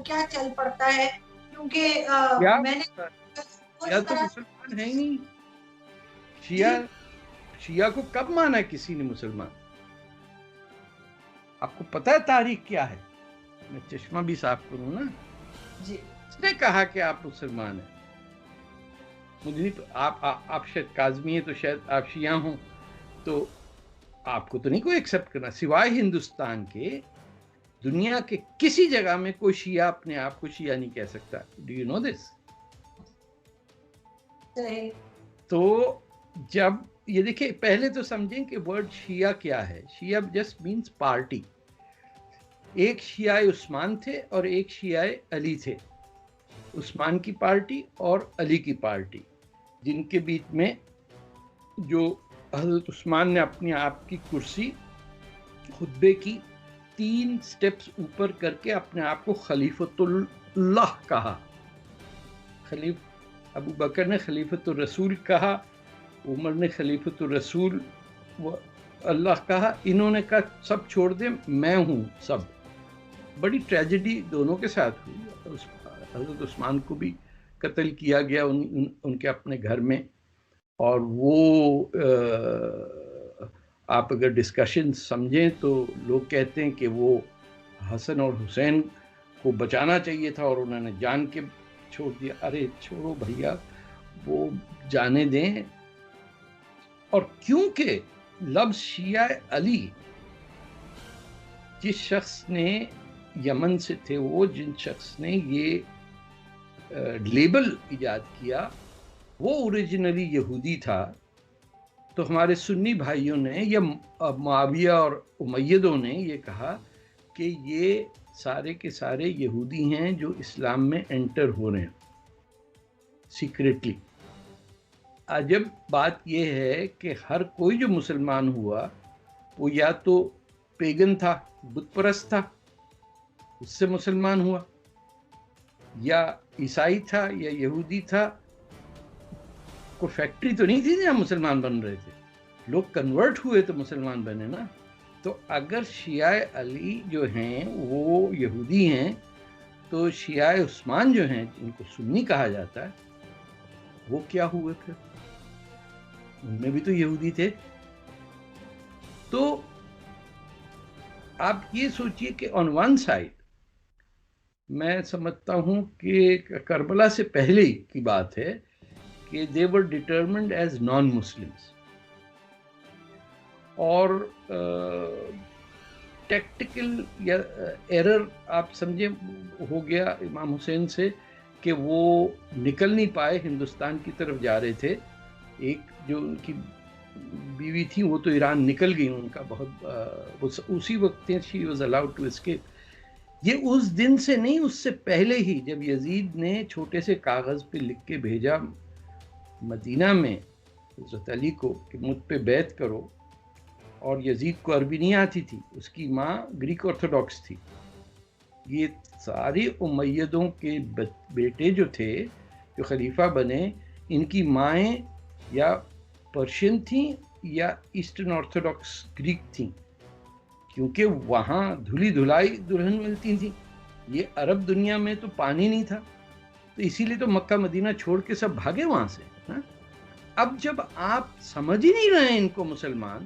کیا چل پڑتا ہے، کیونکہ میں نے شیعہ تو مسلمان ہے ہی نہیں. جی شیعہ کو کب مانا ہے کسی نے مسلمان؟ آپ کو پتا ہے تاریخ کیا ہے؟ میں چشمہ بھی صاف کروں نا. جی اس نے کہا کہ آپ مسلمان ہیں. مجھے تو آپ شاید کاظمی ہیں تو شاید آپ شیعہ ہوں، تو آپ کو تو نہیں کوئی ایکسپٹ کرنا سوائے ہندوستان کے. دنیا کے کسی جگہ میں کوئی شیعہ اپنے آپ کو شیعہ نہیں کہہ سکتا. ڈو یو نو دس؟ تو جب یہ دیکھیں، پہلے تو سمجھیں کہ ورڈ شیعہ کیا ہے. شیعہ جسٹ مینس پارٹی. ایک شیعہ عثمان تھے اور ایک شیعہ علی تھے. عثمان کی پارٹی اور علی کی پارٹی، جن کے بیچ میں جو حضرت عثمان نے اپنی آپ کی کرسی خطبے کی 3 سٹیپس اوپر کر کے اپنے آپ کو خلیفۃ اللہ کہا. ابو بکر نے خلیفۃ الرسول کہا، عمر نے خلیفۃ الرسول اللہ کہا. انہوں نے کہا سب چھوڑ دیں، میں ہوں سب. بڑی ٹریجڈی دونوں کے ساتھ ہوئی. حضرت عثمان کو بھی قتل کیا گیا ان کے اپنے گھر میں. اور وہ آپ اگر ڈسکشن سمجھیں تو لوگ کہتے ہیں کہ وہ حسن اور حسین کو بچانا چاہیے تھا اور انہوں نے جان کے چھوڑ دیا. ارے چھوڑو بھیا، وہ جانے دیں. اور کیونکہ لفظ شیعہ علی جس شخص نے یمن سے تھے، وہ جن شخص نے یہ لیبل ایجاد کیا، وہ اوریجنلی یہودی تھا. تو ہمارے سنی بھائیوں نے یا معاویہ اور امیدوں نے یہ کہا کہ یہ سارے کے سارے یہودی ہیں جو اسلام میں انٹر ہو رہے ہیں سیکریٹلی. عجب بات یہ ہے کہ ہر کوئی جو مسلمان ہوا وہ یا تو پیگن تھا، بت پرست تھا، اس سے مسلمان ہوا، یا عیسائی تھا یا یہودی تھا. کوئی فیکٹری تو نہیں تھی جہاں مسلمان بن رہے تھے. لوگ کنورٹ ہوئے تو مسلمان بنے نا. تو اگر شیعہ علی جو ہیں وہ یہودی ہیں تو شیعہ عثمان جو ہیں جن کو سنی کہا جاتا ہے وہ کیا ہوئے پھر؟ ان میں بھی تو یہودی تھے. تو آپ یہ سوچئے کہ آن ون سائڈ میں سمجھتا ہوں کہ کربلا سے پہلے کی بات ہے کہ they were determined as non-Muslims. اور ٹیکٹیکل یا ایرر آپ سمجھیں ہو گیا امام حسین سے کہ وہ نکل نہیں پائے، ہندوستان کی طرف جا رہے تھے. ایک جو ان کی بیوی تھی وہ تو ایران نکل گئی، ان کا بہت اسی وقت she was allowed to escape. یہ اس دن سے نہیں، اس سے پہلے ہی جب یزید نے چھوٹے سے کاغذ پہ لکھ کے بھیجا مدینہ میں حضرت علی کو کہ مجھ پہ بیعت کرو، اور یزید کو عربی نہیں آتی تھی، اس کی ماں گریک آرتھوڈاکس تھی. یہ سارے امیدوں کے بیٹے جو تھے جو خلیفہ بنے، ان کی مائیں یا پرشین تھیں یا ایسٹرن آرتھوڈاکس گریک تھیں، کیونکہ وہاں دھلی دھلائی دلہن ملتی تھیں. یہ عرب دنیا میں تو پانی نہیں تھا، تو اسی لیے تو مکہ مدینہ چھوڑ کے سب بھاگے وہاں سے. اب جب آپ سمجھ ہی نہیں رہے ان کو مسلمان،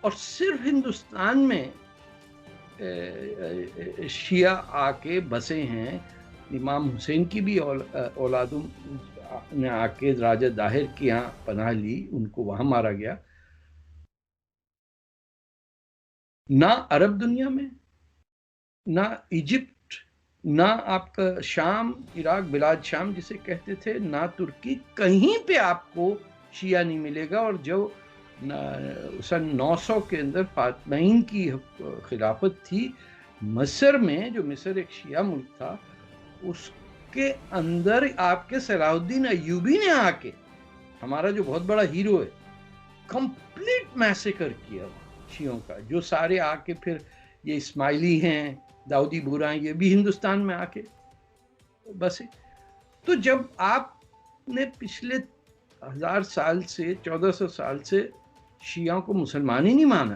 اور صرف ہندوستان میں شیعہ آ کے بسے ہیں، امام حسین کی بھی اولادوں نے آ کے راجہ داہر کی یہاں پناہ لی، ان کو وہاں مارا گیا. نہ عرب دنیا میں، نہ ایجپٹ، نہ آپ کا شام، عراق، بلاد شام جسے کہتے تھے، نہ ترکی، کہیں پہ آپ کو شیعہ نہیں ملے گا. اور جو سن 900 کے اندر فاطمیین کی خلافت تھی مصر میں، جو مصر ایک شیعہ ملک تھا، اس کے اندر آپ کے صلاح الدین ایوبی نے آ کے، ہمارا جو بہت بڑا ہیرو ہے، کمپلیٹ میسیکر کیا شیعوں کا. جو سارے آ کے پھر یہ اسماعیلی ہیں، داؤدی بورا ہیں، یہ بھی ہندوستان میں آ کے بس. تو جب آپ نے پچھلے 1000 سال سے 1400 سال سے شیعوں کو مسلمان ہی نہیں مانا،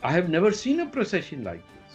I have never seen a procession like this.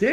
They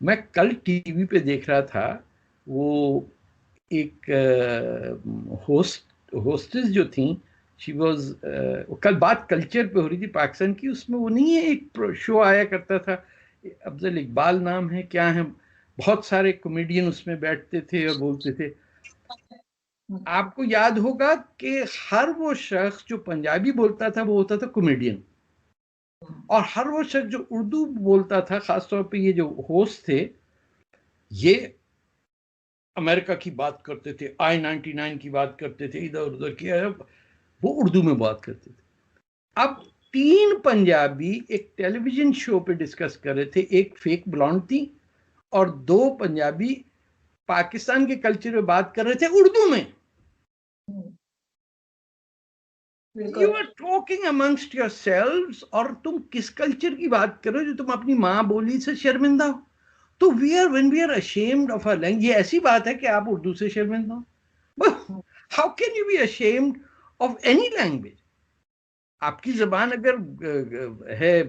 میں کل ٹی وی پہ دیکھ رہا تھا، وہ ایک ہوسٹس جو تھیں، شی واز، کل بات کلچر پہ ہو رہی تھی پاکستان کی، اس میں وہ نہیں ہے ایک شو آیا کرتا تھا، افضل اقبال نام ہے کیا ہے، بہت سارے کامیڈین اس میں بیٹھتے تھے اور بولتے تھے. آپ کو یاد ہوگا کہ ہر وہ شخص جو پنجابی بولتا تھا وہ ہوتا تھا کامیڈین، اور ہر وہ شخص جو اردو بولتا تھا، خاص طور پہ یہ جو ہوسٹ تھے، یہ امریکہ کی بات کرتے تھے، I-99 کی بات کرتے تھے، ادھر ادھر کی، وہ اردو میں بات کرتے تھے. اب 3 پنجابی ایک ٹیلی ویژن شو پہ ڈسکس کر رہے تھے، ایک فیک بلانڈ تھی اور 2 پنجابی پاکستان کے کلچر میں بات کر رہے تھے اردو میں. You are talking amongst yourselves, اور تم کس کلچر کی بات کر رہے ہو جو تم اپنی ماں بولی سے شرمندہ ہو؟ تو when we are ashamed of our language، یہ ایسی بات ہے کہ آپ اردو سے شرمندہ ہو؟ How can you be ashamed of any language؟ آپ کی زبان اگر ہے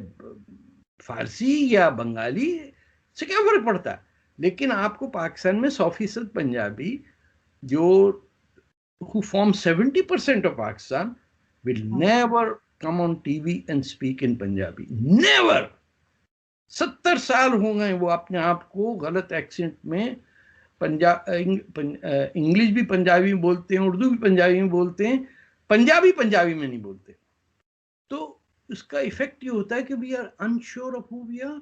فارسی یا بنگالی سے کیا فرق پڑتا ہے؟ لیکن آپ کو پاکستان میں 100% پنجابی جو who form 70% of Pakistan will never come on TV and speak in Punjabi. Never! 70 سال ہو گئے وہ اپنے آپ کو غلط ایکسنٹ میں انگلش بھی پنجابی میں بولتے ہیں، اردو بھی پنجابی میں بولتے ہیں، پنجابی میں نہیں بولتے. تو اس کا ایفیکٹ یہ ہوتا ہے کہ we are unsure of who we are.